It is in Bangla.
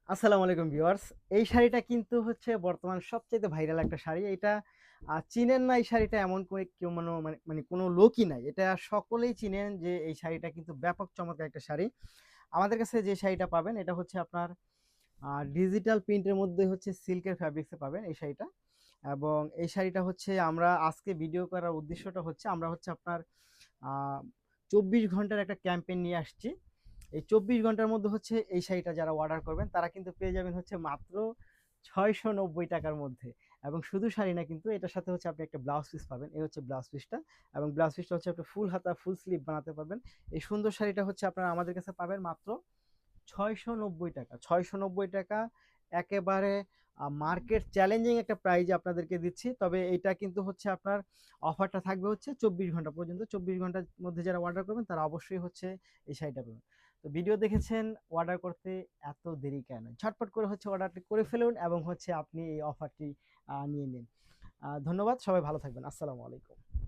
আসসালামু আলাইকুম ভিউয়ার্স। এই শাড়িটা কিন্তু হচ্ছে বর্তমান সবচাইতে ভাইরাল একটা শাড়ি। এটা চিনেন না এই শাড়িটা এমন করে কেউ মানে কোনো লোকই নাই। এটা সকলেই চিনেন যে এই শাড়িটা কিন্তু ব্যাপক চমৎকার একটা শাড়ি। আমাদের কাছে যে শাড়িটা পাবেন এটা হচ্ছে আপনার ডিজিটাল প্রিন্টের মধ্যে হচ্ছে সিল্কের ফ্যাব্রিক্সে পাবেন এই শাড়িটা। এবং এই শাড়িটা হচ্ছে আমরা আজকে ভিডিও করার উদ্দেশ্যটা হচ্ছে আমরা হচ্ছে আপনার আ ২৪ ঘন্টার একটা ক্যাম্পেইন নিয়ে আসছি। এই ২৪ ঘন্টার মধ্যে হচ্ছে এই শাড়িটা যারা অর্ডার করবেন তারা কিন্তু পেয়ে যাবেন হচ্ছে মাত্র ৳৬৯০ মধ্যে। এবং শুধু শাড়ি না, কিন্তু এটার সাথে হচ্ছে আপনি একটা ব্লাউজ পিস পাবেন। এই হচ্ছে ব্লাউজ পিসটা। এবং ব্লাউজ পিসটা হচ্ছে আপনি ফুল হাতা ফুল স্লিভ বানাতে পারবেন। এই সুন্দর শাড়িটা হচ্ছে আপনারা আমাদের কাছে পাবেন মাত্র ৳৬৯০। ৳৬৯০ একেবারে মার্কেট চ্যালেঞ্জিং একটা প্রাইজে আপনাদেরকে দিচ্ছি। তবে এইটা কিন্তু হচ্ছে আপনার অফারটা থাকবে হচ্ছে ২৪ ঘন্টা পর্যন্ত। ২৪ ঘন্টার মধ্যে যারা অর্ডার করবেন তারা অবশ্যই হচ্ছে এই শাড়িটা পাবেন। তো ভিডিও দেখেছেন, অর্ডার করতে এত দেরি কেন? ঝটপট করে হচ্ছে অর্ডারটি করে ফেলুন এবং হচ্ছে আপনি এই অফারটি নিয়ে নিন। ধন্যবাদ। সবাই ভালো থাকবেন। আসসালামু আলাইকুম।